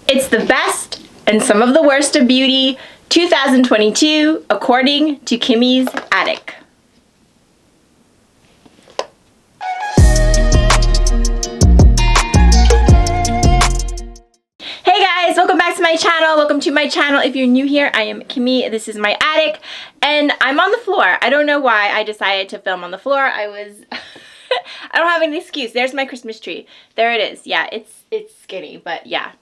It's the best and some of the worst of beauty 2022 according to Kimmie's Attic. Hey guys, welcome back to my channel. Welcome to my channel. If you're new here, I am Kimmie. This is my attic and I'm on the floor. I don't know why I decided to film on the floor. I don't have any excuse. There's my Christmas tree. There it is. Yeah, it's skinny, but yeah.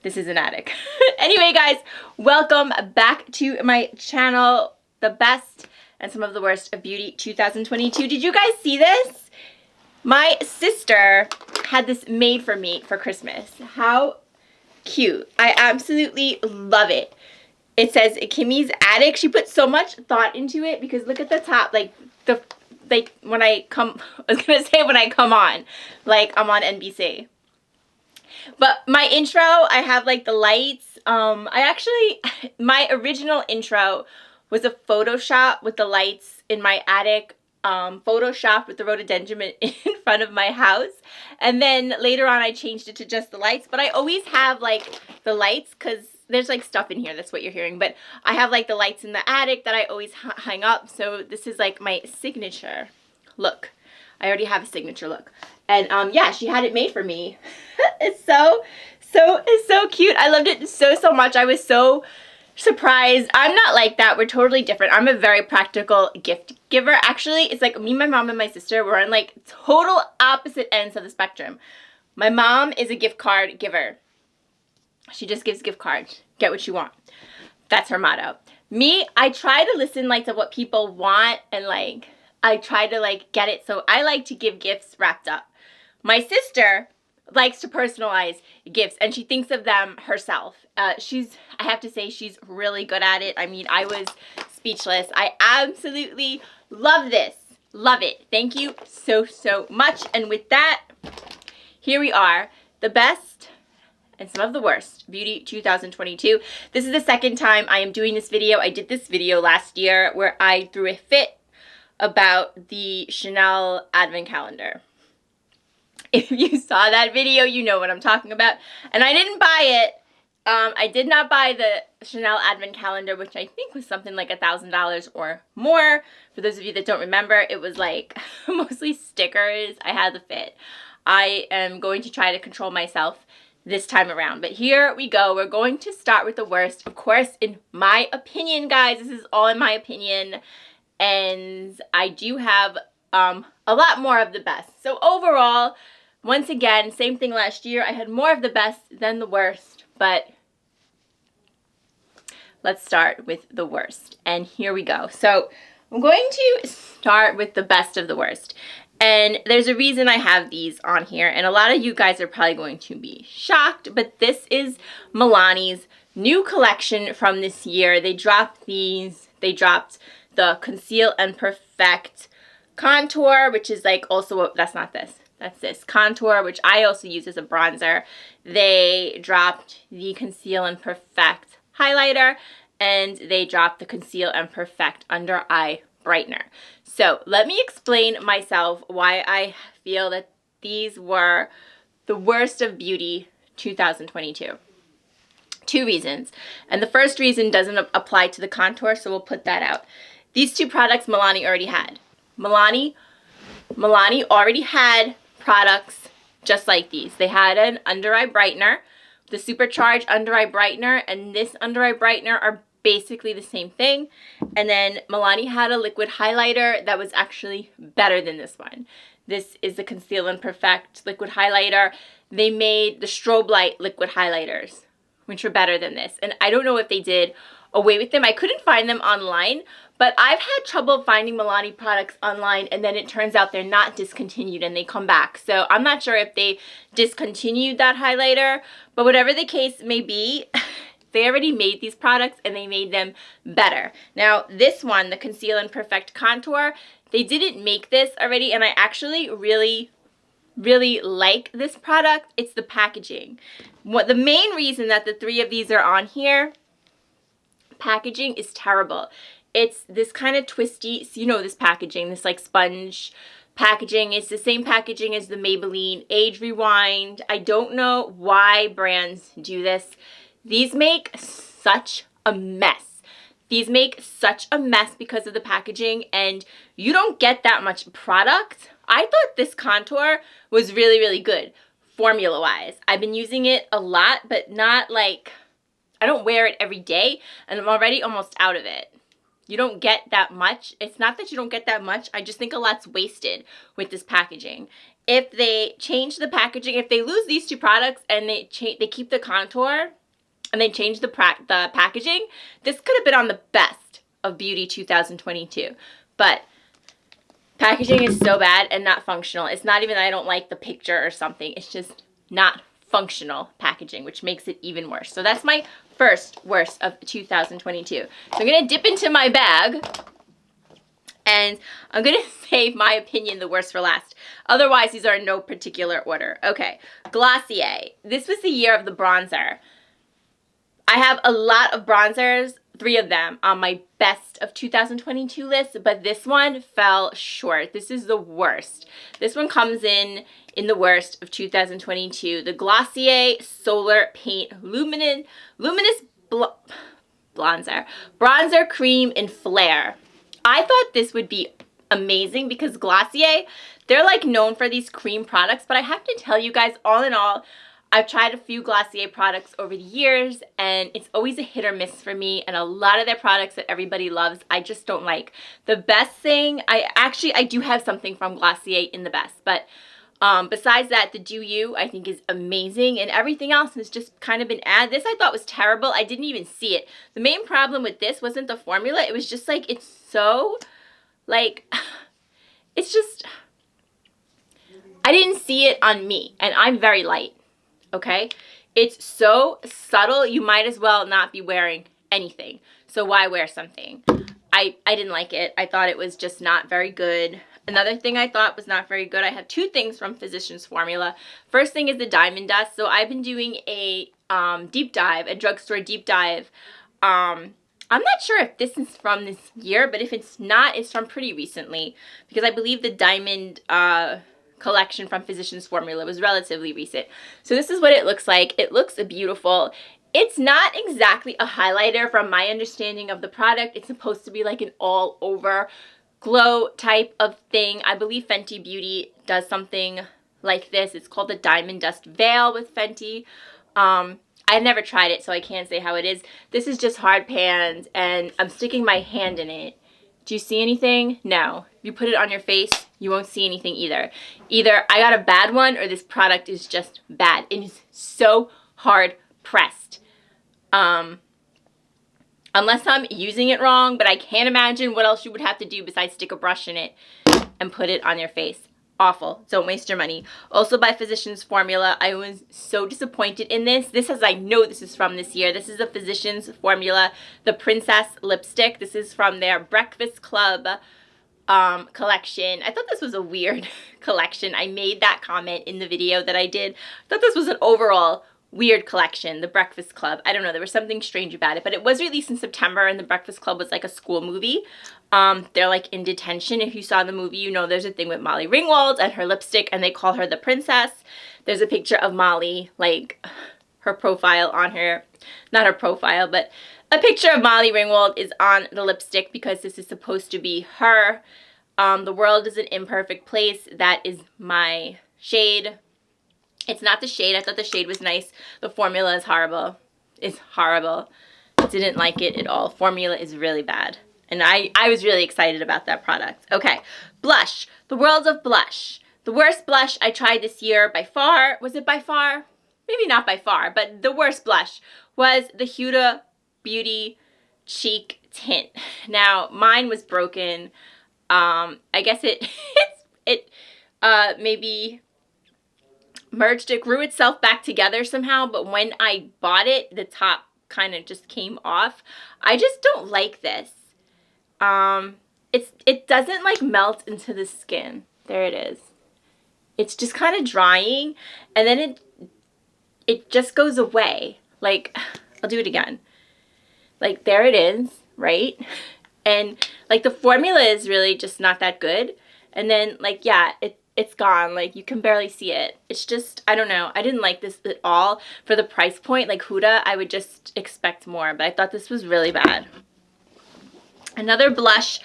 This is an attic. Anyway, guys, welcome back to my channel. The best and some of the worst of beauty 2022. Did you guys see this? My sister had this made for me for Christmas. How cute. I absolutely love it. It says Kimmie's Attic. She put so much thought into it because look at the top. When I come on, like I'm on NBC. But my intro, I have like the lights. My original intro was a Photoshop with the lights in my attic, Photoshopped with the rhododendron in front of my house. And then later on I changed it to just the lights. But I always have like the lights because there's like stuff in here. That's what you're hearing. But I have like the lights in the attic that I always hang up. So this is like my signature look. I already have a signature look. And yeah, she had it made for me. It's so cute. I loved it so much. I was so surprised. I'm not like that. We're totally different. I'm a very practical gift giver. Actually, it's like me, my mom, and my sister, we're on like total opposite ends of the spectrum. My mom is a gift card giver. She just gives gift cards. Get what you want. That's her motto. Me, I try to listen like to what people want and like I try to like get it. So I like to give gifts wrapped up. My sister likes to personalize gifts and she thinks of them herself. I have to say she's really good at it. I mean, I was speechless. I absolutely love this. Love it. Thank you so much. And with that, here we are. The best and some of the worst beauty 2022. This is the second time I am doing this video. I did this video last year where I threw a fit about the Chanel advent calendar. If you saw that video, you know what I'm talking about. And I didn't buy it. I did not buy the Chanel advent calendar, which I think was something like $1,000 or more. For those of you that don't remember, it was like mostly stickers. I had the fit. I am going to try to control myself this time around. But here we go. We're going to start with the worst. Of course, in my opinion, guys, this is all in my opinion. And I do have a lot more of the best. So overall, once again, same thing last year. I had more of the best than the worst, but let's start with the worst. And here we go. So I'm going to start with the best of the worst. And there's a reason I have these on here. And a lot of you guys are probably going to be shocked, but this is Milani's new collection from this year. They dropped these. They dropped the Conceal and Perfect Contour, which is like also, that's not this. That's this contour, which I also use as a bronzer. They dropped the Conceal and Perfect highlighter, and they dropped the Conceal and Perfect under eye brightener. So let me explain myself why I feel that these were the worst of beauty 2022. Two reasons. And the first reason doesn't apply to the contour, so we'll put that out. These two products Milani already had. Milani already had products just like these. They had an under eye brightener, the supercharged under eye brightener, and this under eye brightener are basically the same thing. And then Milani had a liquid highlighter that was actually better than this one. This is the Conceal and Perfect liquid highlighter. They made the strobe light liquid highlighters, which were better than this. And I don't know if they did away with them. I couldn't find them online, but I've had trouble finding Milani products online, and then it turns out they're not discontinued and they come back. So I'm not sure if they discontinued that highlighter, but whatever the case may be, they already made these products and they made them better. Now this one, the Conceal and Perfect Contour, they didn't make this already, and I actually really like this product. It's the packaging. The main reason that the three of these are on here, packaging is terrible. It's this kind of twisty, so you know this packaging, this like sponge packaging. It's the same packaging as the Maybelline Age Rewind. I don't know why brands do this. These make such a mess. These make such a mess because of the packaging, and you don't get that much product. I thought this contour was really, really good formula-wise. I've been using it a lot, but not like, I don't wear it every day, and I'm already almost out of it. You don't get that much. It's not that you don't get that much. I just think a lot's wasted with this packaging. If they change the packaging, if they lose these two products and they keep the contour and they change the packaging, this could have been on the best of Beauty 2022. But packaging is so bad and not functional. It's not even that I don't like the picture or something. It's just not functional packaging, which makes it even worse. So that's my first worst of 2022. So I'm going to dip into my bag, and I'm going to save my opinion the worst for last. Otherwise, these are in no particular order. Okay, Glossier. This was the year of the bronzer. I have a lot of bronzers, 3 of them, on my best of 2022 list, but this one fell short. This is the worst. This one comes in the worst of 2022. The Glossier Solar Paint Luminous Bronzer Cream in Flare. I thought this would be amazing because Glossier, they're like known for these cream products, but I have to tell you guys, all in all, I've tried a few Glossier products over the years, and it's always a hit or miss for me, and a lot of their products that everybody loves, I just don't like. The best thing, I do have something from Glossier in the best, but besides that, the Do You, I think, is amazing, and everything else has just kind of been added. This I thought was terrible. I didn't even see it. The main problem with this wasn't the formula. It was just like, it's so, like, it's just, I didn't see it on me, and I'm very light. Okay, it's so subtle, you might as well not be wearing anything. So why wear something? I didn't like it. I thought it was just not very good. Another thing I thought was not very good, I have 2 things from Physicians Formula. First thing is the Diamond Dust. So I've been doing a deep dive, a drugstore deep dive. I'm not sure if this is from this year, but if it's not, it's from pretty recently, because I believe the Diamond collection from Physicians Formula was relatively recent. So this is what it looks like. It looks beautiful. It's not exactly a highlighter from my understanding of the product. It's supposed to be like an all over glow type of thing. I believe Fenty Beauty does something like this. It's called the Diamond Dust Veil with Fenty. I've never tried it, so I can't say how it is. This is just hard panned, and I'm sticking my hand in it. Do you see anything? No. If you put it on your face, you won't see anything either. Either I got a bad one, or this product is just bad. It is so hard pressed. Unless I'm using it wrong, but I can't imagine what else you would have to do besides stick a brush in it and put it on your face. Awful. Don't waste your money. Also by Physicians Formula, I was so disappointed in this. This is, I know this is from this year. This is the Physicians Formula, the Princess Lipstick. This is from their Breakfast Club collection. I thought this was a weird collection. I made that comment in the video that I did. I thought this was an overall weird collection, the Breakfast Club. I don't know, there was something strange about it, but it was released in September, and the Breakfast Club was like a school movie. They're like in detention. If you saw the movie, you know there's a thing with Molly Ringwald and her lipstick, and they call her the princess. There's a picture of Molly, like her profile on her, not her profile, but a picture of Molly Ringwald is on the lipstick because this is supposed to be her. The World is an Imperfect Place. That is my shade. It's not the shade. I thought the shade was nice. The formula is horrible. It's horrible. Didn't like it at all. Formula is really bad. And I was really excited about that product. Okay, blush. The World of Blush. The worst blush I tried this year by far, was it by far? Maybe not by far, but the worst blush was the Huda Beauty Cheek Tint. Now, mine was broken. I guess it maybe merged, it grew itself back together somehow, but when I bought it, the top kind of just came off. I just don't like this. It doesn't like melt into the skin. There it is. It's just kind of drying, and then it just goes away. Like, I'll do it again. Like, there it is, right? And like the formula is really just not that good. and then like, yeah, it's gone. Like, you can barely see it. It's just, I don't know. I didn't like this at all for the price point. Like Huda, I would just expect more, but I thought this was really bad. Another blush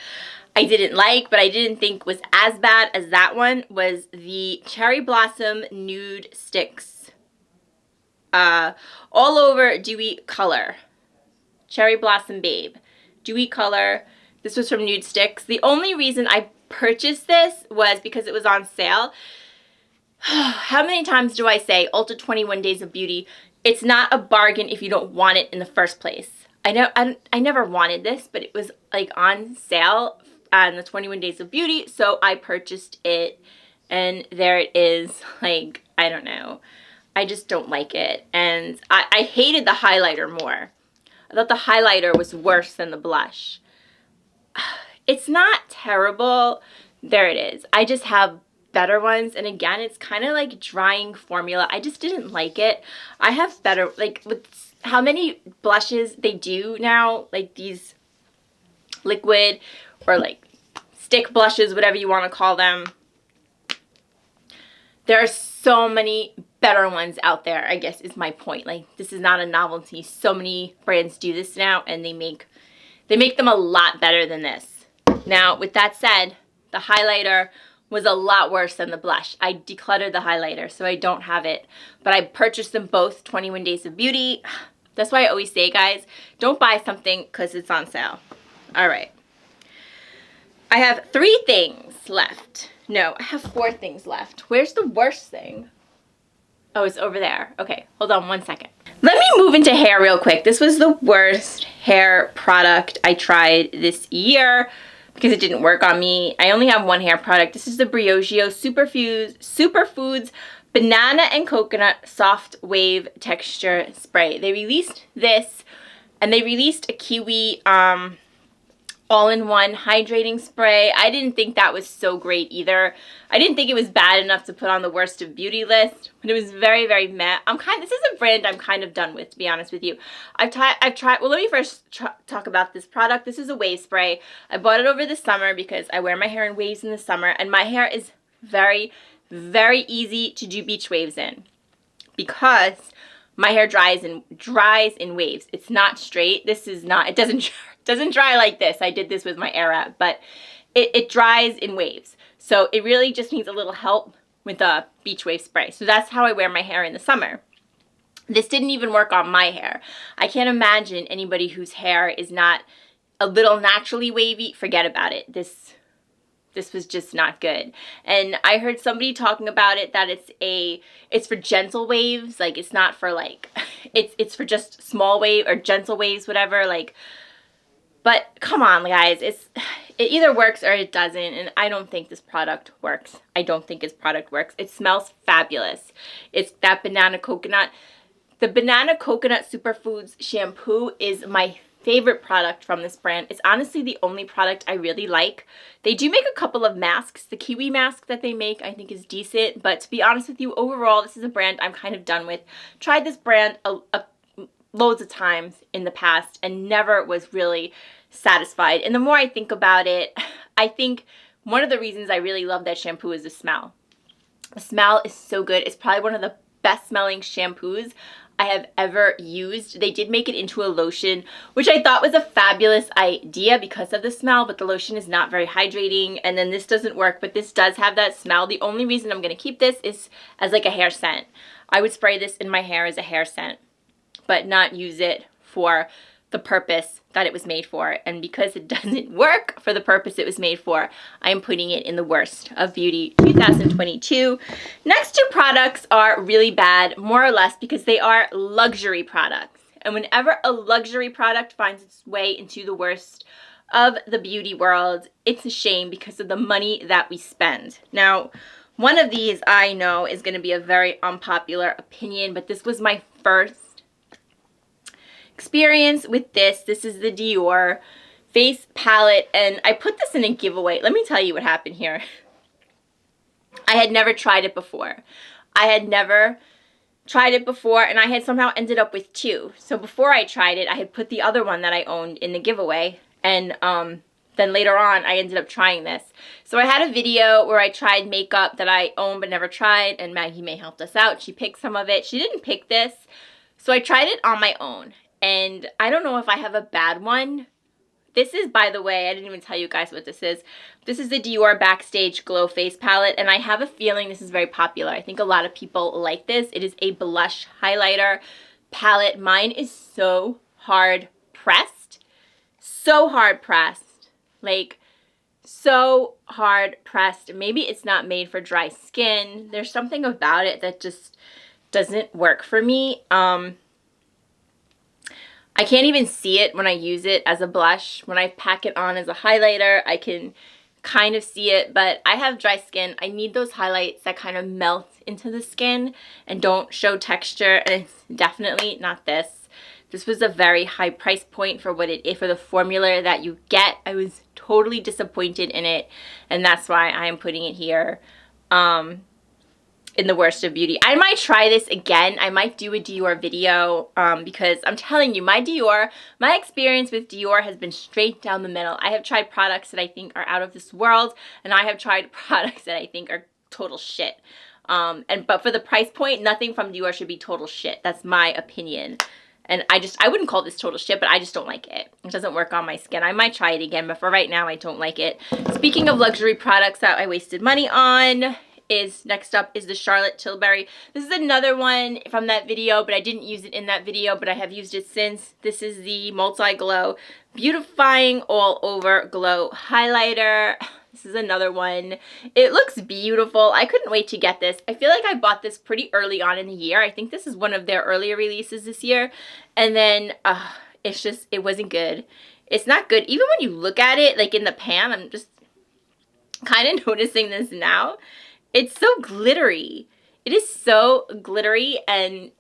I didn't like, but I didn't think was as bad as that one, was the Cherry Blossom Nude Sticks. All Over Dewy Color. Cherry Blossom Babe. Dewy Color. This was from Nude Sticks. The only reason I purchased this was because it was on sale. How many times do I say Ulta 21 Days of Beauty? It's not a bargain if you don't want it in the first place. I never wanted this, but it was like on sale on the 21 Days of Beauty, so I purchased it, and there it is. Like, I don't know. I just don't like it, and I hated the highlighter more. I thought the highlighter was worse than the blush. It's not terrible. There it is. I just have better ones, and again, it's kind of like drying formula. I just didn't like it. I have better, like, with how many blushes they do now, like these liquid or like stick blushes, whatever you want to call them. There are so many better ones out there, I guess is my point. Like, this is not a novelty. So many brands do this now, and they make them a lot better than this. Now, with that said, the highlighter was a lot worse than the blush. I decluttered the highlighter, so I don't have it. But I purchased them both 21 Days of Beauty. That's why I always say, guys, don't buy something because it's on sale. All right. I have 3 things left. No, I have 4 things left. Where's the worst thing? Oh, it's over there. Okay, hold on one second. Let me move into hair real quick. This was the worst hair product I tried this year because it didn't work on me. I only have one hair product. This is the Briogeo Superfoods Banana and Coconut Soft Wave Texture Spray. They released this, and they released a Kiwi all-in-one hydrating spray. I didn't think that was so great either. I didn't think it was bad enough to put on the worst of beauty list, but it was very, very meh. This is a brand I'm kind of done with, to be honest with you. I've tried, well, let me first talk about this product. This is a wave spray. I bought it over the summer because I wear my hair in waves in the summer, and my hair is very, very easy to do beach waves in because my hair dries in waves. It's not straight. This is not, it doesn't dry like this. I did this with my Airwrap, but it dries in waves. So it really just needs a little help with a beach wave spray. So that's how I wear my hair in the summer. This didn't even work on my hair. I can't imagine anybody whose hair is not a little naturally wavy. Forget about it. This was just not good. And I heard somebody talking about it that it's for gentle waves. Like, it's not for like, it's for just small wave or gentle waves, whatever. Like, but come on, guys, it either works or it doesn't, and I don't think this product works. I don't think this product works. It smells fabulous. It's that banana coconut. The Banana Coconut Superfoods shampoo is my favorite product from this brand. It's honestly the only product I really like. They do make a couple of masks. The Kiwi mask that they make I think is decent, but to be honest with you, overall, this is a brand I'm kind of done with. Tried this brand loads of times in the past and never was really satisfied. And the more I think about it, I think one of the reasons I really love that shampoo is the smell. The smell is so good. It's probably one of the best smelling shampoos I have ever used. They did make it into a lotion, which I thought was a fabulous idea because of the smell, but the lotion is not very hydrating, and then this doesn't work, but this does have that smell. The only reason I'm going to keep this is as like a hair scent. I would spray this in my hair as a hair scent, but not use it for the purpose that it was made for. And because it doesn't work for the purpose it was made for, I am putting it in the worst of beauty 2022. Next 2 products are really bad, more or less, because they are luxury products. And whenever a luxury product finds its way into the worst of the beauty world, it's a shame because of the money that we spend. Now, one of these I know is going to be a very unpopular opinion, but this was my first experience with this. This is the Dior face palette, and I put this in a giveaway. Let me tell you what happened here. I had never tried it before. And I had somehow ended up with 2. So before I tried it, I had put the other one that I owned in the giveaway, and then later on, I ended up trying this. So I had a video where I tried makeup that I own but never tried, and Maggie May helped us out. She picked some of it. She didn't pick this, so I tried it on my own. And I don't know if I have a bad one. This is, by the way, I didn't even tell you guys what this is. This is the Dior Backstage Glow Face Palette, and I have a feeling this is very popular. I think a lot of people like this. It is a blush highlighter palette. Mine is so hard pressed. So hard pressed. Like, so hard pressed. Maybe it's not made for dry skin. There's something about it that just doesn't work for me. I can't even see it when I use it as a blush. When I pack it on as a highlighter, I can kind of see it, but I have dry skin. I need those highlights that kind of melt into the skin and don't show texture, and it's definitely not this. This was a very high price point for what it is, for the formula that you get. I was totally disappointed in it, and that's why I am putting it here in the worst of beauty. I might try this again. I might do a Dior video because I'm telling you, my experience with Dior has been straight down the middle. I have tried products that I think are out of this world, and I have tried products that I think are total shit. But for the price point, nothing from Dior should be total shit. That's my opinion. And I wouldn't call this total shit, but I just don't like it. It doesn't work on my skin. I might try it again, but for right now, I don't like it. Speaking of luxury products that I wasted money on, next up is the Charlotte Tilbury. This is another one from that video, but I didn't use it in that video, but I have used it since. This is the Multi Glow Beautifying All Over Glow Highlighter. This is another one. It looks beautiful. I couldn't wait to get this. I feel like I bought this pretty early on in the year. I think this is one of their earlier releases this year. And then it wasn't good. It's not good. Even when you look at it, like in the pan, I'm just kind of noticing this now. It's so glittery. It is so glittery, and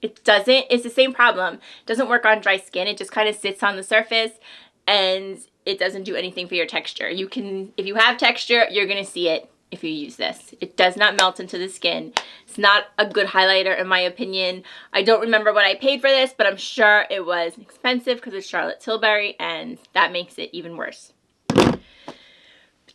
it's the same problem. It doesn't work on dry skin. It just kind of sits on the surface, and it doesn't do anything for your texture. If you have texture, you're gonna see it if you use this. It does not melt into the skin. It's not a good highlighter in my opinion. I don't remember what I paid for this, but I'm sure it was expensive because it's Charlotte Tilbury, and that makes it even worse.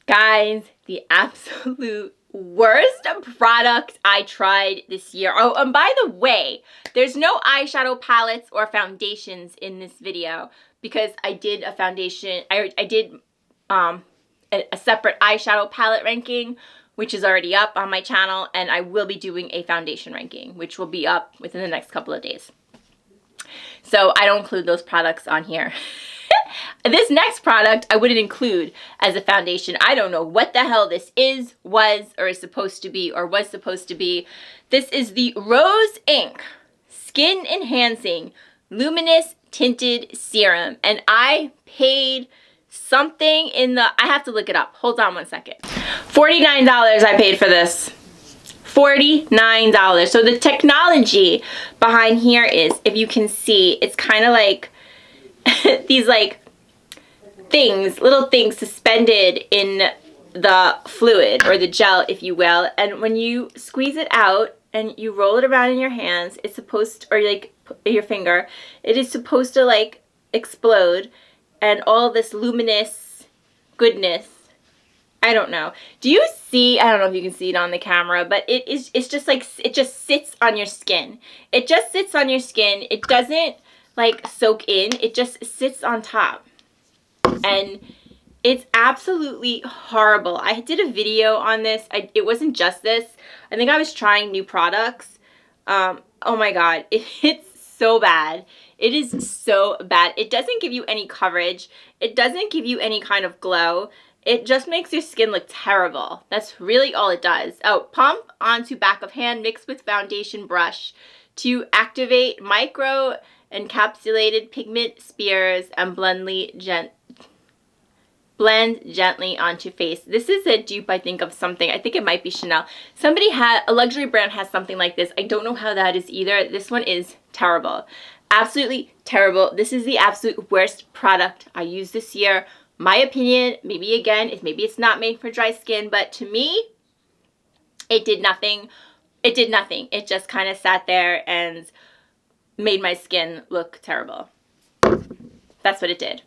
Guys, the absolute worst product I tried this year. Oh, and by the way, there's no eyeshadow palettes or foundations in this video because I did a foundation. I did a separate eyeshadow palette ranking, which is already up on my channel, and I will be doing a foundation ranking, which will be up within the next couple of days. So I don't include those products on here. This next product I wouldn't include as a foundation. I don't know what the hell this was supposed to be. This is the Rose Inc Skin Enhancing Luminous Tinted Serum. And I paid something I have to look it up. Hold on one second. $49 I paid for this. $49. So the technology behind here is, if you can see, it's kind of like these like little things suspended in the fluid or the gel, if you will, and when you squeeze it out and you roll it around in your hands, it's supposed to, or like your finger, it is supposed to like explode, and all this luminous goodness, I don't know. Do you see, I don't know if you can see it on the camera, but it's just like, it just sits on your skin. It just sits on your skin. It doesn't like soak in, it just sits on top. And it's absolutely horrible. I did a video on this. It wasn't just this. I think I was trying new products. Oh my god, it's so bad. It is so bad. It doesn't give you any coverage. It doesn't give you any kind of glow. It just makes your skin look terrible. That's really all it does. Oh, pump onto back of hand, mix with foundation brush to activate micro encapsulated pigment spears and blend gently onto face. This is a dupe, I think, of something. I think it might be Chanel. A luxury brand has something like this. I don't know how that is either. This one is terrible. Absolutely terrible. This is the absolute worst product I used this year. My opinion, maybe it's not made for dry skin, but to me, it did nothing. It did nothing. It just kind of sat there and made my skin look terrible. That's what it did.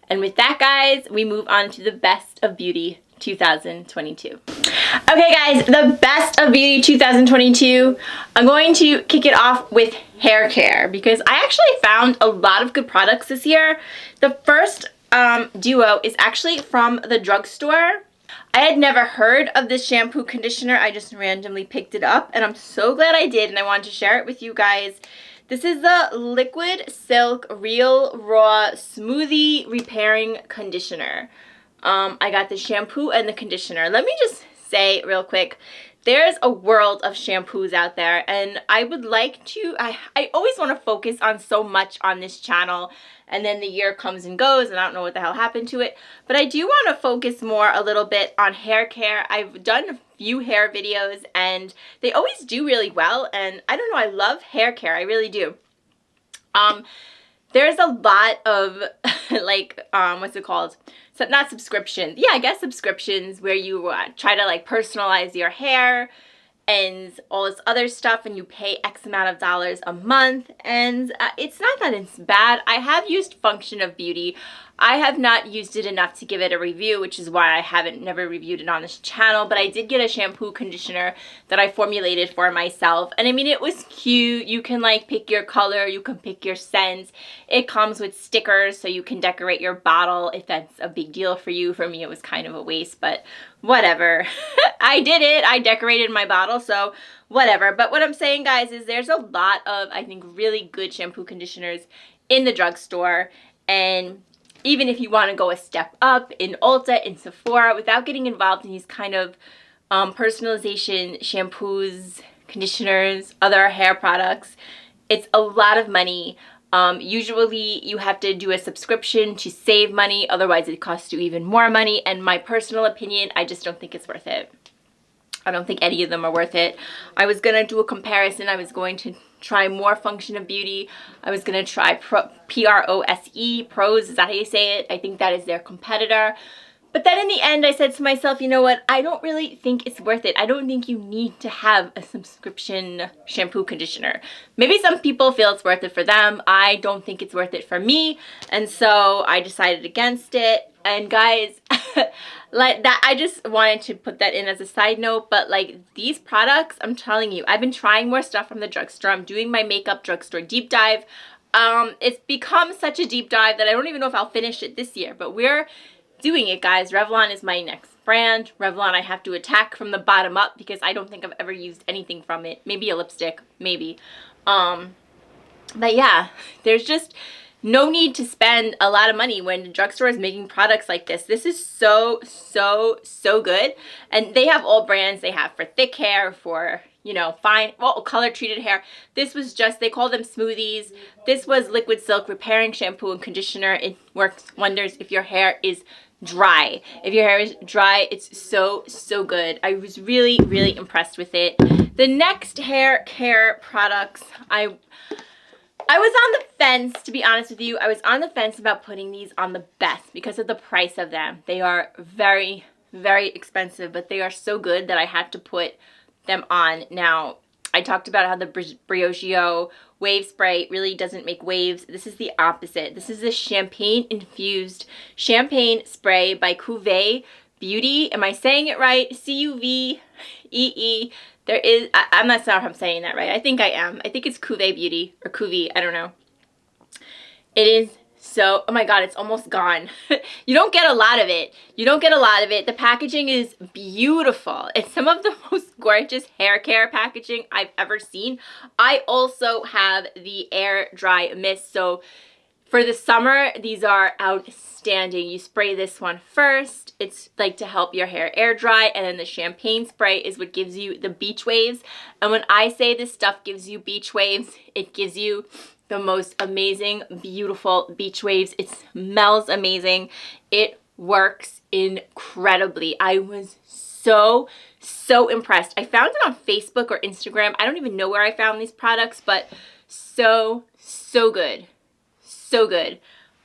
And with that, guys, we move on to the Best of Beauty 2022. Okay, guys, the Best of Beauty 2022. I'm going to kick it off with hair care because I actually found a lot of good products this year. The first duo is actually from the drugstore. I had never heard of this shampoo conditioner. I just randomly picked it up, and I'm so glad I did, and I wanted to share it with you guys. This is the Liquid Silk Real Raw Smoothie Repairing Conditioner. I got the shampoo and the conditioner. Let me just say real quick, there's a world of shampoos out there, and I would like to, I always want to focus on so much on this channel, and then the year comes and goes, and I don't know what the hell happened to it, but I do want to focus more a little bit on hair care. I've done a few hair videos, and they always do really well, and I don't know, I love hair care, I really do. There's a lot of, like, what's it called? So, not subscriptions. Yeah, I guess subscriptions where you try to, like, personalize your hair and all this other stuff, and you pay X amount of dollars a month, and it's not that it's bad. I have used Function of Beauty. I have not used it enough to give it a review, which is why I haven't never reviewed it on this channel, but I did get a shampoo conditioner that I formulated for myself, and I mean, it was cute. You can, like, pick your color, you can pick your scent. It comes with stickers so you can decorate your bottle if that's a big deal for you. For me, it was kind of a waste, but whatever. I did it. I decorated my bottle, so whatever. But what I'm saying, guys, is there's a lot of, I think, really good shampoo conditioners in the drugstore, and even if you want to go a step up in Ulta, in Sephora, without getting involved in these kind of personalization shampoos, conditioners, other hair products, it's a lot of money. Usually you have to do a subscription to save money, otherwise it costs you even more money, and my personal opinion, I just don't think it's worth it. I don't think any of them are worth it. I was going to do a comparison. I was going to try more Function of Beauty. I was going to try P-R-O-S-E, Prose, is that how you say it? I think that is their competitor. But then in the end, I said to myself, you know what? I don't really think it's worth it. I don't think you need to have a subscription shampoo conditioner. Maybe some people feel it's worth it for them. I don't think it's worth it for me. And so I decided against it. And guys, like that, I just wanted to put that in as a side note, but like these products, I'm telling you, I've been trying more stuff from the drugstore. I'm doing my makeup drugstore deep dive. It's become such a deep dive that I don't even know if I'll finish it this year, but we're doing it, guys. Revlon is my next brand. Revlon I have to attack from the bottom up because I don't think I've ever used anything from it. Maybe a lipstick, maybe. But yeah, there's just no need to spend a lot of money when the drugstore is making products like this. This is so, so, so good. And they have all brands. They have for thick hair, for, you know, fine, well, color treated hair. This was just, they call them smoothies. This was Liquid Silk Repairing Shampoo and Conditioner. It works wonders if your hair is dry. If your hair is dry, it's so, so good. I was really, really impressed with it. The next hair care products, I was on the fence, to be honest with you. I was on the fence about putting these on the best because of the price of them. They are very, very expensive, but they are so good that I had to put them on. Now, I talked about how the Briogeo wave spray really doesn't make waves. This is the opposite. This is the champagne-infused champagne spray by Cuvée Beauty. Am I saying it right? C-U-V-E-E. There is, I'm not sure if I'm saying that right. I think I am. I think it's Cuvée Beauty or Cuvée. I don't know. It is so, oh my God, it's almost gone. You don't get a lot of it. You don't get a lot of it. The packaging is beautiful. It's some of the most gorgeous hair care packaging I've ever seen. I also have the air dry mist. So for the summer, these are outstanding. You spray this one first. It's like to help your hair air dry, and then the champagne spray is what gives you the beach waves. And when I say this stuff gives you beach waves, it gives you the most amazing, beautiful beach waves. It smells amazing. It works incredibly. I was so impressed. I found it on Facebook or Instagram. I don't even know where I found these products, but so good. So good.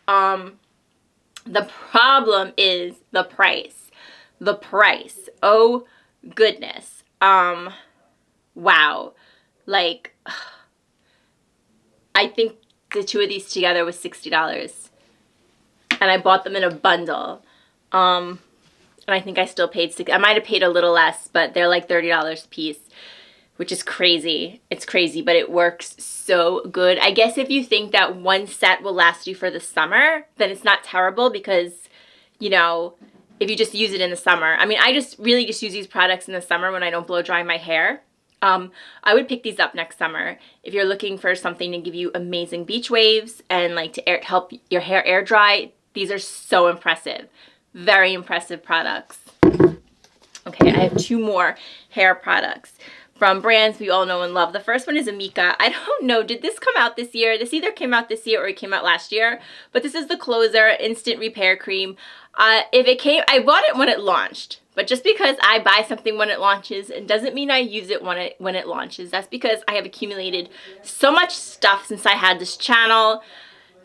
The problem is the price. The price. Oh goodness. Wow. Like, I think the two of these together was $60. And and I bought them in a bundle. And I think I still paid I might have paid a little less, but they're like $30 a piece, which is crazy. It's crazy, but it works so good. I guess if you think that one set will last you for the summer, then it's not terrible because, you know, if you just use it in the summer. I mean, I just really just use these products in the summer when I don't blow dry my hair. I would pick these up next summer if you're looking for something to give you amazing beach waves and like to help your hair air dry. These are so impressive. Very impressive products. Okay, I have 2 more hair products from brands we all know and love. The first one is Amika. I don't know, did this come out this year? This either came out this year or it came out last year, but this is the Closer Instant Repair Cream. If it came, I bought it when it launched, but just because I buy something when it launches, it doesn't mean I use it when it launches. That's because I have accumulated so much stuff since I had this channel.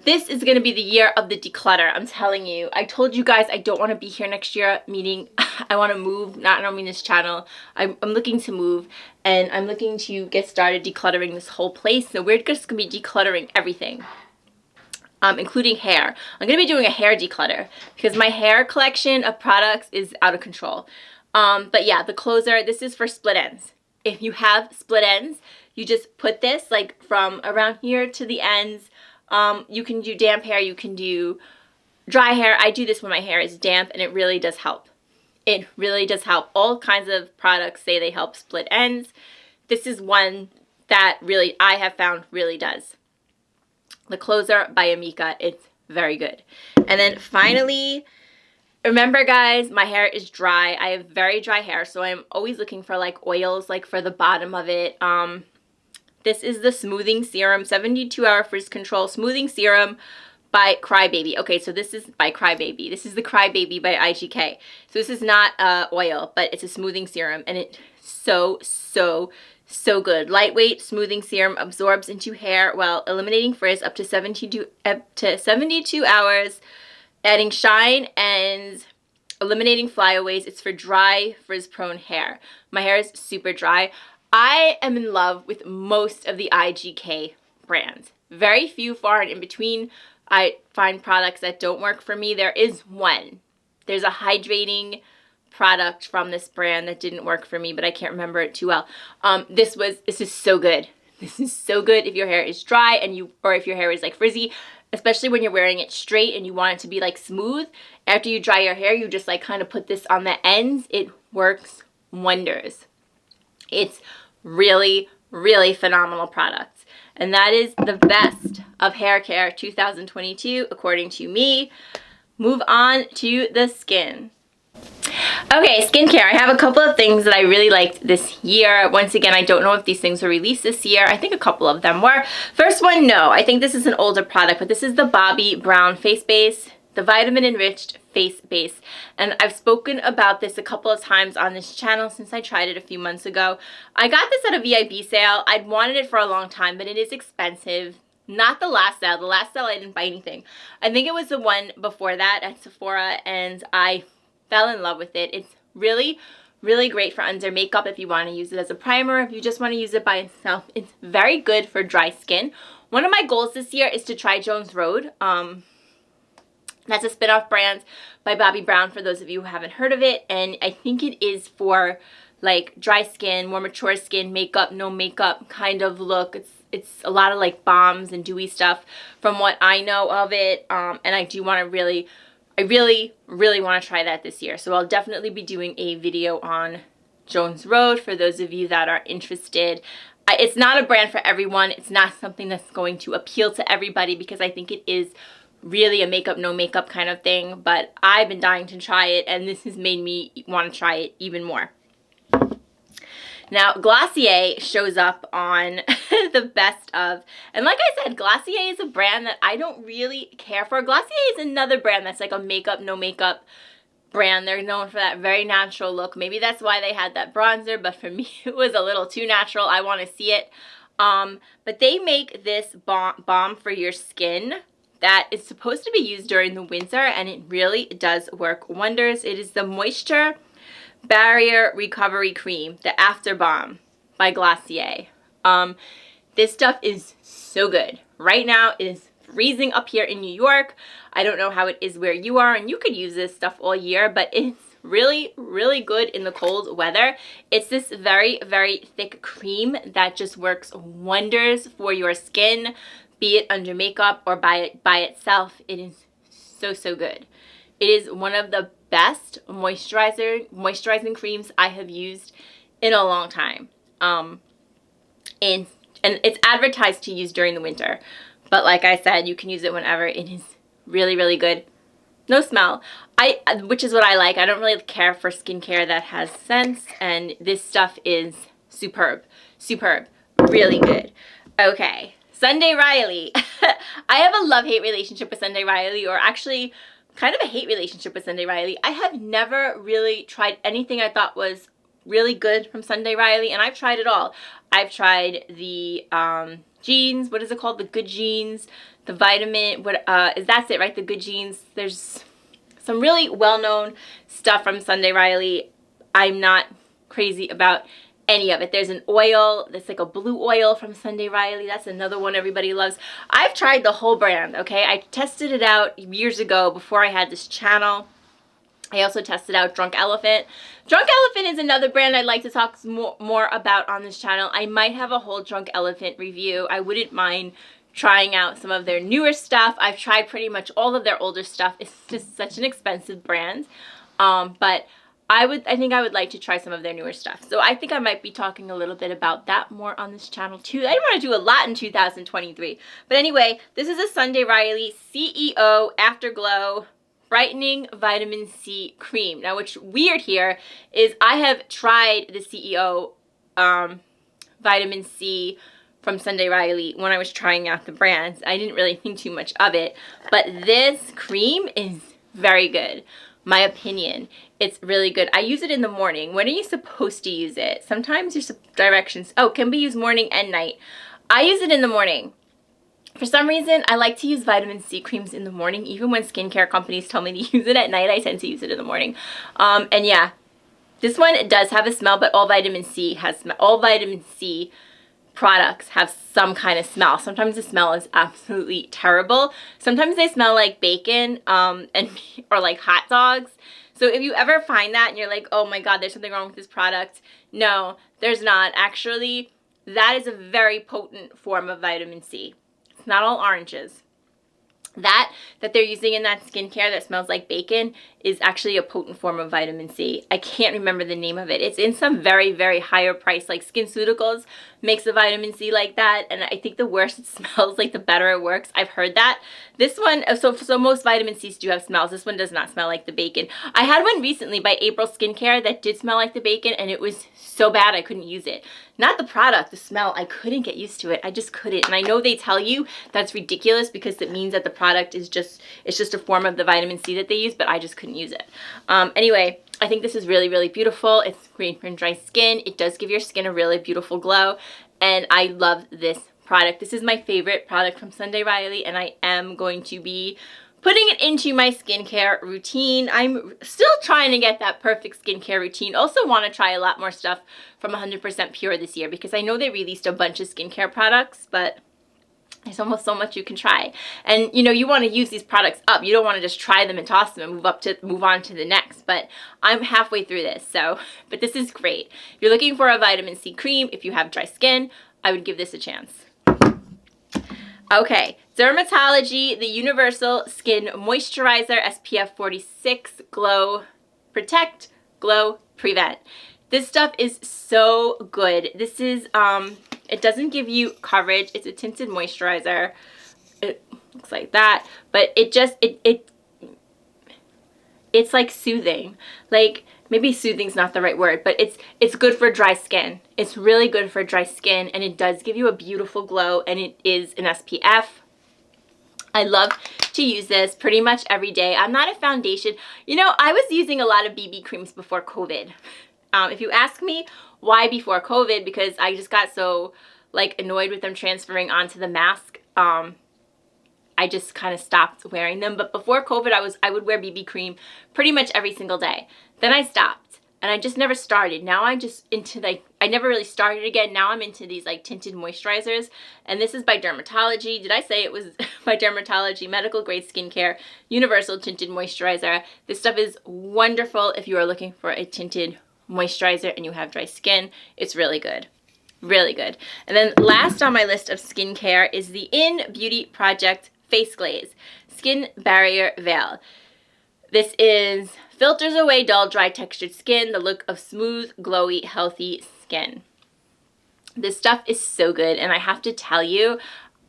This is going to be the year of the declutter. I'm telling you. I told you guys I don't want to be here next year, meaning I want to move, not only this channel. I'm looking to move, and I'm looking to get started decluttering this whole place. So we're just going to be decluttering everything, including hair. I'm going to be doing a hair declutter because my hair collection of products is out of control. But yeah, the Closer, this is for split ends. If you have split ends, you just put this like from around here to the ends. You can do damp hair, you can do dry hair. I do this when my hair is damp, and it really does help. It really does help. All kinds of products say they help split ends. This is one that really I have found really does. The Closer by Amika. It's very good. And then finally, remember guys, my hair is dry. I have very dry hair, so I'm always looking for like oils like for the bottom of it. This is the Smoothing Serum, 72-hour frizz control smoothing serum by Crybaby. Okay, so this is by Crybaby. This is the Crybaby by IGK. So this is not oil, but it's a smoothing serum, and it's so good. Lightweight smoothing serum absorbs into hair while eliminating frizz up to 72 hours, adding shine and eliminating flyaways. It's for dry, frizz-prone hair. My hair is super dry. I am in love with most of the IGK brands. Very few far and in between. I find products that don't work for me. There is one. There's a hydrating product from this brand that didn't work for me, but I can't remember it too well. This is so good. This is so good if your hair is dry or if your hair is like frizzy, especially when you're wearing it straight and you want it to be like smooth. After you dry your hair, you just like kind of put this on the ends. It works wonders. It's really, really phenomenal products. And that is the best of hair care 2022, according to me. Move on to the skin. Okay, skincare. I have a couple of things that I really liked this year. Once again, I don't know if these things were released this year. I think a couple of them were. First one, no. I think this is an older product, but this is the Bobbi Brown face base. The vitamin enriched face base, and I've spoken about this a couple of times on this channel since I tried it a few months ago. I got this at a VIB sale. I'd wanted it for a long time, but it is expensive. Not the last sale. The last sale I didn't buy anything. I think it was the one before that at Sephora, and I fell in love with it. It's really, really great for under makeup if you want to use it as a primer, if you just want to use it by itself. It's very good for dry skin. One of my goals this year is to try Jones Road. That's a spin-off brand by Bobbi Brown, for those of you who haven't heard of it. And I think it is for like dry skin, more mature skin, makeup, no makeup kind of look. It's a lot of like balms and dewy stuff from what I know of it. And I do want to I really want to try that this year. So I'll definitely be doing a video on Jones Road for those of you that are interested. It's not a brand for everyone. It's not something that's going to appeal to everybody because I think it is really a makeup, no makeup kind of thing, but I've been dying to try it, and this has made me want to try it even more. Now, Glossier shows up on the best of, and like I said, Glossier is a brand that I don't really care for. Glossier is another brand that's like a makeup, no makeup brand. They're known for that very natural look. Maybe that's why they had that bronzer, but for me, it was a little too natural. I want to see it. But they make this balm for your skin that is supposed to be used during the winter, and it really does work wonders. It is the Moisture Barrier Recovery Cream, the After Balm by Glossier. This stuff is so good. Right now it is freezing up here in New York. I don't know how it is where you are, and you could use this stuff all year, but it's really, really good in the cold weather. It's this very, very thick cream that just works wonders for your skin, be it under makeup or by itself. It is so, so good. It is one of the best moisturizing creams I have used in a long time. And it's advertised to use during the winter, but like I said, you can use it whenever. It is really, really good. No smell, which is what I like. I don't really care for skincare that has scents, and this stuff is superb, really good. Okay, Sunday Riley. I have a love-hate relationship with Sunday Riley, or actually kind of a hate relationship with Sunday Riley. I have never really tried anything I thought was really good from Sunday Riley, and I've tried it all. I've tried the jeans, what is it called? The Good Jeans, the vitamin, that's it, right? The Good Jeans. There's some really well-known stuff from Sunday Riley. I'm not crazy about any of it. There's an oil that's like a blue oil from Sunday Riley. That's another one everybody loves. I've tried the whole brand, okay? I tested it out years ago before I had this channel. I also tested out Drunk Elephant. Drunk Elephant is another brand I'd like to talk more about on this channel. I might have a whole Drunk Elephant review. I wouldn't mind trying out some of their newer stuff. I've tried pretty much all of their older stuff. It's just such an expensive brand. But I think I would like to try some of their newer stuff. So I think I might be talking a little bit about that more on this channel too. I didn't want to do a lot in 2023. But anyway, this is a Sunday Riley CEO Afterglow Brightening Vitamin C Cream. Now, what's weird here is I have tried the CEO Vitamin C from Sunday Riley when I was trying out the brands. I didn't really think too much of it, but this cream is very good. My opinion, it's really good. I use it in the morning. When are you supposed to use it? Sometimes your directions, can be used morning and night. I use it in the morning. For some reason, I like to use vitamin C creams in the morning. Even when skincare companies tell me to use it at night, I tend to use it in the morning. And yeah, this one does have a smell, but all vitamin C products have some kind of smell. Sometimes the smell is absolutely terrible. Sometimes they smell like bacon or like hot dogs. So if you ever find that and you're like, oh my God, there's something wrong with this product. No, there's not. Actually, that is a very potent form of vitamin C. It's not all oranges. That they're using in that skincare that smells like bacon is actually a potent form of vitamin C. I can't remember the name of it. It's in some very, very higher price, like SkinCeuticals makes a vitamin C like that, and I think the worse it smells, like the better it works. I've heard that. This one, so most vitamin C's do have smells. This one does not smell like the bacon. I had one recently by April Skincare that did smell like the bacon, and it was so bad I couldn't use it. Not the product, the smell. I couldn't get used to it. I just couldn't. And I know they tell you that's ridiculous because it means that the product is just a form of the vitamin C that they use, but I just couldn't use it. Anyway, I think this is really, really beautiful. It's great for dry skin. It does give your skin a really beautiful glow, and I love this product. This is my favorite product from Sunday Riley, and I am going to be putting it into my skincare routine. I'm still trying to get that perfect skincare routine. Also want to try a lot more stuff from 100% Pure this year because I know they released a bunch of skincare products, but there's almost so much you can try. And you know, you want to use these products up. You don't want to just try them and toss them and move on to the next. But I'm halfway through this, but this is great. If you're looking for a vitamin C cream, if you have dry skin, I would give this a chance. Okay, Dermatology, the Universal Skin Moisturizer, SPF 46, Glow Protect, Glow Prevent. This stuff is so good. This is, it doesn't give you coverage. It's a tinted moisturizer. It looks like that, but it just, it's like soothing. Like, maybe soothing's not the right word, but it's good for dry skin. It's really good for dry skin, and it does give you a beautiful glow, and it is an SPF. I love to use this pretty much every day. I'm not a foundation. You know, I was using a lot of BB creams before COVID. If you ask me why before COVID, because I just got so like annoyed with them transferring onto the mask, I just kind of stopped wearing them. But before COVID, I would wear BB cream pretty much every single day. Then I stopped, and I just never started. Now I'm just into like, I never really started again. Now I'm into these like tinted moisturizers, and this is by Dermatology. Did I say it was by Dermatology medical grade skincare universal tinted moisturizer. This stuff is wonderful if you are looking for a tinted moisturizer and you have dry skin. It's really good. Really good. And then last on my list of skincare is the In Beauty Project Face Glaze Skin Barrier Veil. This is filters away dull, dry textured skin, the look of smooth, glowy, healthy skin. This stuff is so good, and I have to tell you,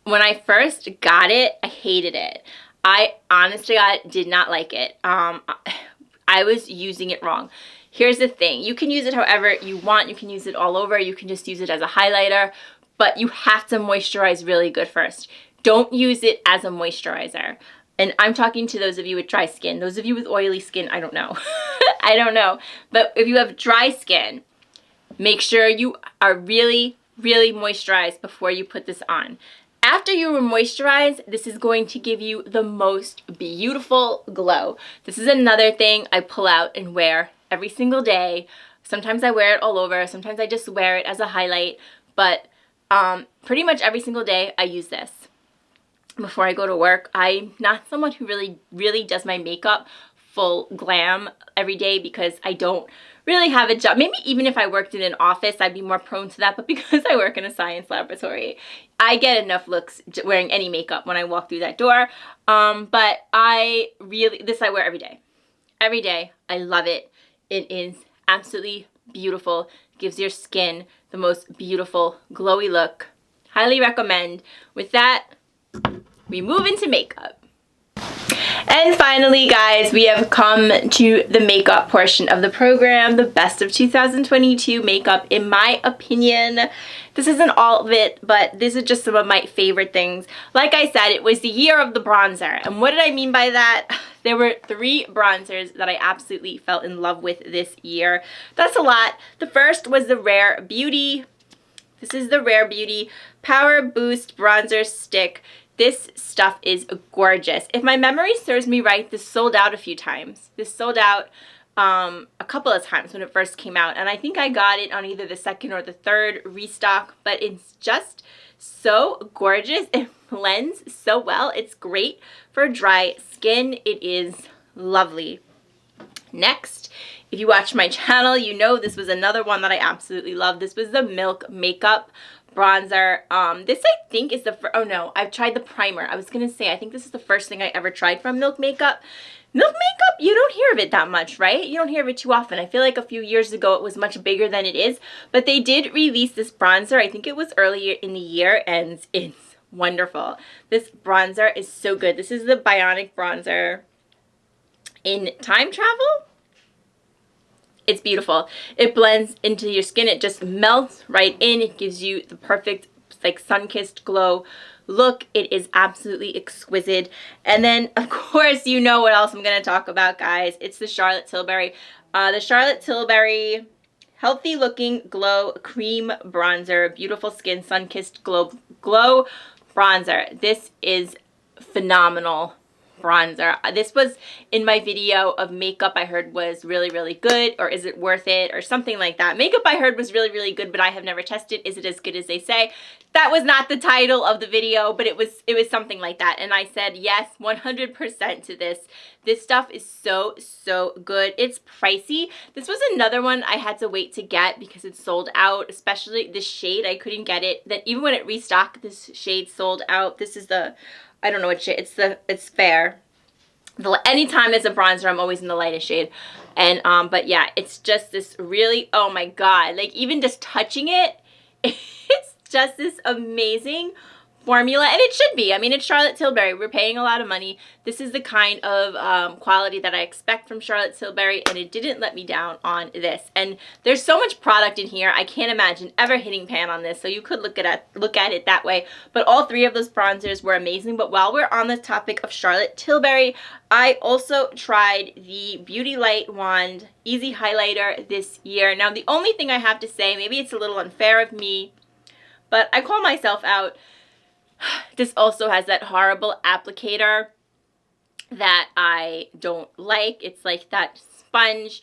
when I first got it, I hated it. I honestly did not like it. I was using it wrong. Here's the thing. You can use it however you want. You can use it all over. You can just use it as a highlighter, but you have to moisturize really good first. Don't use it as a moisturizer. And I'm talking to those of you with dry skin. Those of you with oily skin, I don't know. I don't know. But if you have dry skin, make sure you are really, really moisturized before you put this on. After you moisturize, this is going to give you the most beautiful glow. This is another thing I pull out and wear every single day. Sometimes I wear it all over. Sometimes I just wear it as a highlight. But pretty much every single day I use this before I go to work. I'm not someone who really does my makeup full glam every day because I don't really have a job. Maybe even if I worked in an office, I'd be more prone to that. But because I work in a science laboratory, I get enough looks wearing any makeup when I walk through that door. But this I wear every day. Every day. I love it. It is absolutely beautiful. Gives your skin the most beautiful, glowy look. Highly recommend. With that, we move into makeup. And finally, guys, we have come to the makeup portion of the program, the best of 2022 makeup, in my opinion. This isn't all of it, but this is just some of my favorite things. Like I said, it was the year of the bronzer. And what did I mean by that? There were 3 bronzers that I absolutely fell in love with this year. That's a lot. The first was the Rare Beauty. This is the Rare Beauty Power Boost Bronzer Stick. This stuff is gorgeous. If my memory serves me right, this sold out a few times. This sold out a couple of times when it first came out. And I think I got it on either the second or the third restock. But it's just so gorgeous. It blends so well. It's great for dry skin. It is lovely. Next, if you watch my channel, you know this was another one that I absolutely love. This was the Milk Makeup bronzer. This I think is oh no, I've tried the primer. I was gonna say, I think this is the first thing I ever tried from Milk Makeup. Milk Makeup, you don't hear of it that much, right? You don't hear of it too often. I feel like a few years ago it was much bigger than it is, but they did release this bronzer. I think it was earlier in the year, and it's wonderful. This bronzer is so good. This is the Bionic bronzer in Time Travel. It's beautiful. It blends into your skin. It just melts right in. It gives you the perfect, like, sun-kissed glow look. It is absolutely exquisite. And then, of course, you know what else I'm going to talk about, guys. It's the Charlotte Tilbury. The Charlotte Tilbury Healthy Looking Glow Cream Bronzer. Beautiful skin, sun-kissed glow bronzer. This is phenomenal bronzer. This was in my video of makeup I heard was really, really good, or is it worth it, or something like that. Makeup I heard was really, really good, but I have never tested. Is it as good as they say? That was not the title of the video, but it was something like that. And I said yes, 100% to this. This stuff is so, so good. It's pricey. This was another one I had to wait to get because it sold out, especially this shade. I couldn't get it. That even when it restocked, this shade sold out. This is the, I don't know what shade. It's fair. Anytime it's a bronzer, I'm always in the lightest shade. And but yeah, it's just this really, oh my god, like even just touching it, it's just this amazing formula, and it should be. I mean, it's Charlotte Tilbury. We're paying a lot of money. This is the kind of quality that I expect from Charlotte Tilbury, and it didn't let me down on this. And there's so much product in here, I can't imagine ever hitting pan on this, so you could look at it that way. But all 3 of those bronzers were amazing. But while we're on the topic of Charlotte Tilbury, I also tried the Beauty Light Wand Easy Highlighter this year. Now, the only thing I have to say, maybe it's a little unfair of me, but I call myself out. This also has that horrible applicator that I don't like. It's like that sponge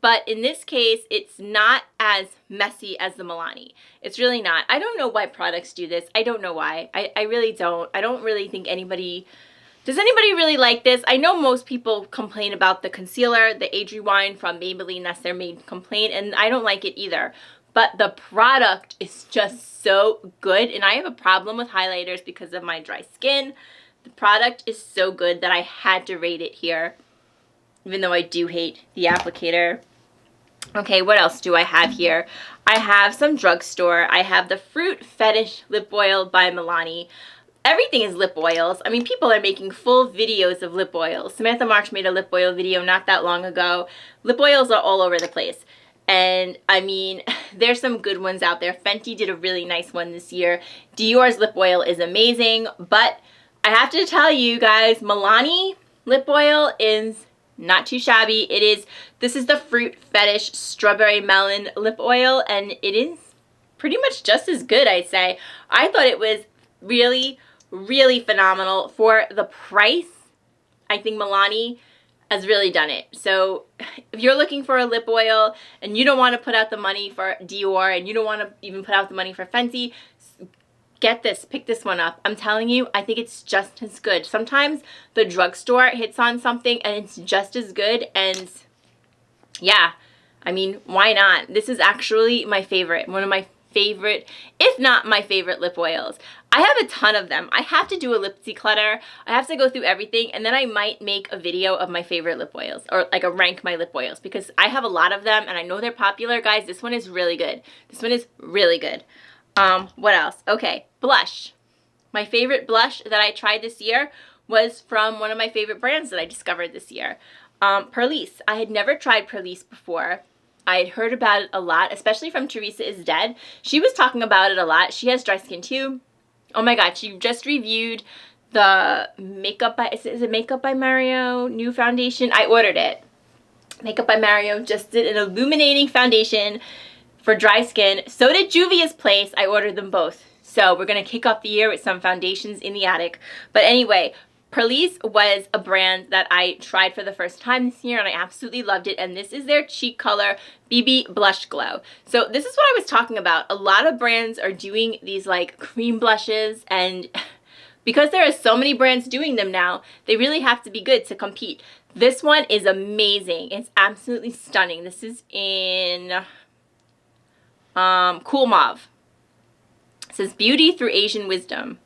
But in this case, it's not as messy as the Milani. It's really not. I don't know why products do this. I don't know why. I really don't. I don't really think anybody... Does anybody really like this? I know most people complain about the concealer, the Age Rewind from Maybelline. That's their main complaint, and I don't like it either. But the product is just so good, and I have a problem with highlighters because of my dry skin. The product is so good that I had to rate it here, even though I do hate the applicator. Okay, what else do I have here? I have some drugstore. I have the Fruit Fetish Lip Oil by Milani. Everything is lip oils. I mean, people are making full videos of lip oils. Samantha March made a lip oil video not that long ago. Lip oils are all over the place. And, I mean, there's some good ones out there. Fenty did a really nice one this year. Dior's lip oil is amazing. But I have to tell you guys, Milani lip oil is not too shabby. This is the Fruit Fetish Strawberry Melon lip oil. And it is pretty much just as good, I'd say. I thought it was really phenomenal for the price. I think Milani has really done it. So if you're looking for a lip oil and you don't want to put out the money for Dior and you don't want to even put out the money for Fenty, get this, pick this one up. I'm telling you, I think it's just as good. Sometimes the drugstore hits on something and it's just as good, and yeah, I mean, why not? This is actually my favorite, one of my favorite, if not my favorite lip oils. I have a ton of them. I have to do a lip declutter. I have to go through everything, and then I might make a video of my favorite lip oils, or like a rank my lip oils, because I have a lot of them and I know they're popular, guys. This one is really good. This one is really good. What else? Okay, blush. My favorite blush that I tried this year was from one of my favorite brands that I discovered this year. Perlice. I had never tried Perlice before. I had heard about it a lot, especially from Teresa is Dead. She was talking about it a lot. She has dry skin too. Oh my god, she just reviewed the Makeup by, is it Makeup by Mario new foundation? I ordered it. Makeup by Mario just did an illuminating foundation for dry skin. So did Juvia's Place. I ordered them both. So we're going to kick off the year with some foundations in the attic. But anyway, Perlice was a brand that I tried for the first time this year, and I absolutely loved it. And this is their cheek color BB Blush Glow. So this is what I was talking about. A lot of brands are doing these like cream blushes, and because there are so many brands doing them now, they really have to be good to compete. This one is amazing. It's absolutely stunning. This is in Cool Mauve. It says Beauty Through Asian Wisdom.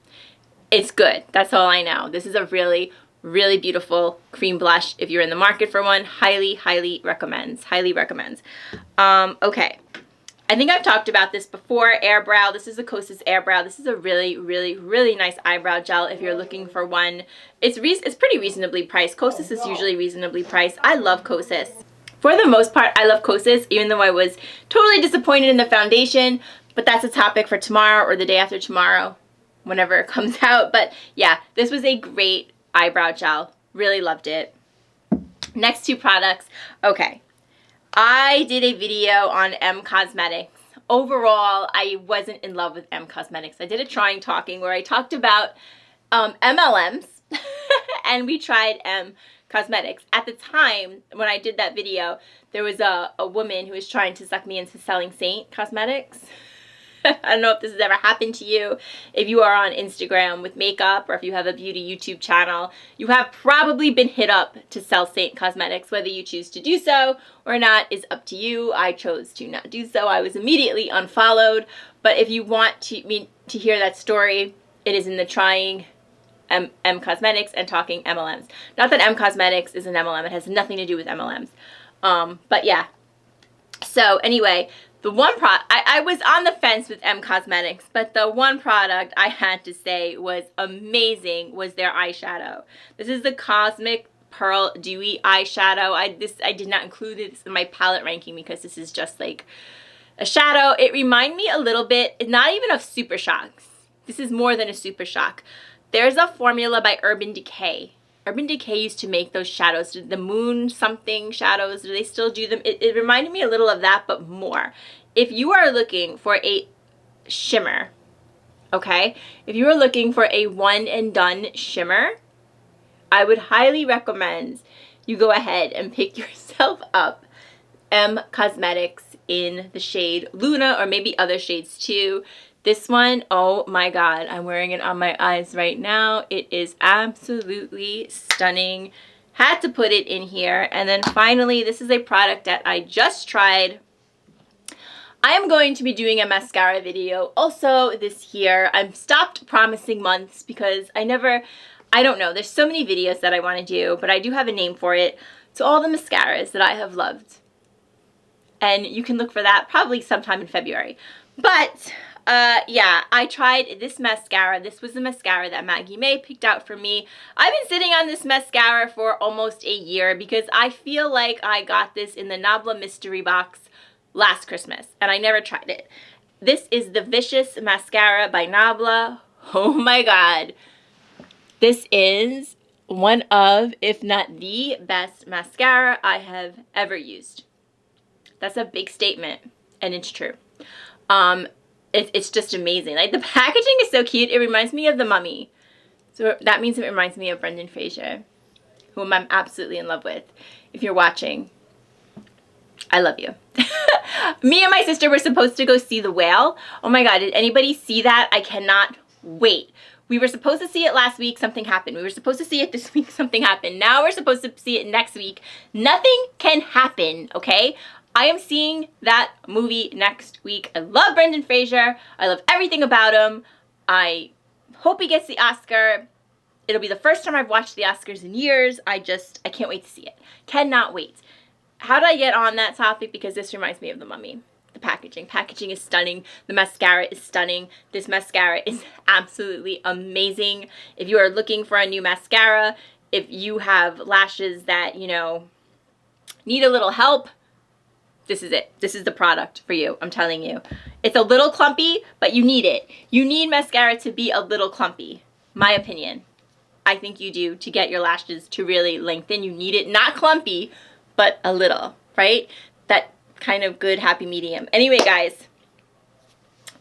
It's good. That's all I know. This is a really beautiful cream blush. If you're in the market for one, highly recommends. Highly recommends. Okay. I think I've talked about this before. Airbrow. This is the Kosas Airbrow. This is a really nice eyebrow gel if you're looking for one. It's pretty reasonably priced. Kosas is usually reasonably priced. I love Kosas. For the most part, I love Kosas, even though I was totally disappointed in the foundation. But that's a topic for tomorrow or the day after tomorrow, whenever it comes out. But yeah, this was a great eyebrow gel. Really loved it. Next two products. Okay. I did a video on M Cosmetics. Overall, I wasn't in love with M Cosmetics. I did a trying talking where I talked about MLMs and we tried M Cosmetics. At the time when I did that video, there was a woman who was trying to suck me into selling Saint Cosmetics. I don't know if this has ever happened to you. If you are on Instagram with makeup, or if you have a beauty YouTube channel, you have probably been hit up to sell Saint Cosmetics. Whether you choose to do so or not is up to you. I chose to not do so. I was immediately unfollowed. But if you want to hear that story, it is in the trying M Cosmetics and talking MLMs. Not that M Cosmetics is an MLM. It has nothing to do with MLMs. But yeah. So anyway, the one product, I was on the fence with M Cosmetics, but the one product I had to say was amazing was their eyeshadow. This is the Cosmic Pearl Dewy Eyeshadow. I did not include this in my palette ranking because this is just like a shadow. It reminded me a little bit, not even of Super Shocks. This is more than a Super Shock. There's a formula by Urban Decay. Urban Decay used to make those shadows, the moon something shadows. Do they still do them? It reminded me a little of that, but more. If you are looking for a shimmer, okay? If you are looking for a one and done shimmer, I would highly recommend you go ahead and pick yourself up M Cosmetics in the shade Luna, or maybe other shades too. This one, oh my god, I'm wearing it on my eyes right now. It is absolutely stunning. Had to put it in here. And then finally, this is a product that I just tried. I am going to be doing a mascara video also this year. I've stopped promising months because I don't know. There's so many videos that I want to do, but I do have a name for it. So all the mascaras that I have loved. And you can look for that probably sometime in February. But yeah, I tried this mascara. This was the mascara that Maggie May picked out for me. I've been sitting on this mascara for almost a year because I feel like I got this in the Nabla mystery box last Christmas and I never tried it. This is the Vicious Mascara by Nabla. Oh my god. This is one of, if not the best mascara I have ever used. That's a big statement, and it's true. It's just amazing. Like, the packaging is so cute. It reminds me of The Mummy. So that means it reminds me of Brendan Fraser, whom I'm absolutely in love with. If you're watching, I love you. Me and my sister were supposed to go see The Whale. Oh my god, did anybody see that? I cannot wait. We were supposed to see it last week, something happened. We were supposed to see it this week, something happened. Now we're supposed to see it next week. Nothing can happen, okay? I am seeing that movie next week. I love Brendan Fraser. I love everything about him. I hope he gets the Oscar. It'll be the first time I've watched the Oscars in years. I can't wait to see it. Cannot wait. How did I get on that topic? Because this reminds me of The Mummy. The packaging. Packaging is stunning. The mascara is stunning. This mascara is absolutely amazing. If you are looking for a new mascara, if you have lashes that, you know, need a little help, this is it. This is the product for you. I'm telling you. It's a little clumpy, but you need it. You need mascara to be a little clumpy. My opinion. I think you do, to get your lashes to really lengthen. You need it not clumpy, but a little, right? That kind of good happy medium. Anyway, guys,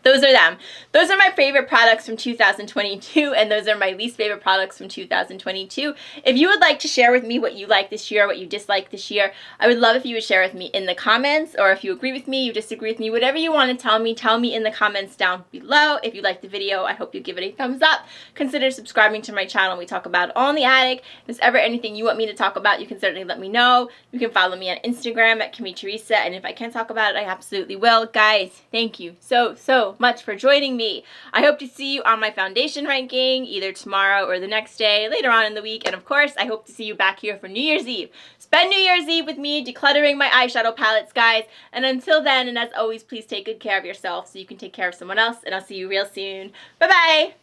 those are them. Those are my favorite products from 2022, and those are my least favorite products from 2022. If you would like to share with me what you like this year, what you dislike this year, I would love if you would share with me in the comments, or if you agree with me, you disagree with me, whatever you want to tell me in the comments down below. If you liked the video, I hope you give it a thumbs up. Consider subscribing to my channel. We talk about it all in the attic. If there's ever anything you want me to talk about, you can certainly let me know. You can follow me on Instagram at Kimmie Teresa, and if I can talk about it, I absolutely will. Guys, thank you so much for joining me. I hope to see you on my foundation ranking either tomorrow or the next day, later on in the week, and of course, I hope to see you back here for New Year's Eve. Spend New Year's Eve with me decluttering my eyeshadow palettes, guys, and until then, and as always, please take good care of yourself so you can take care of someone else, and I'll see you real soon. Bye-bye!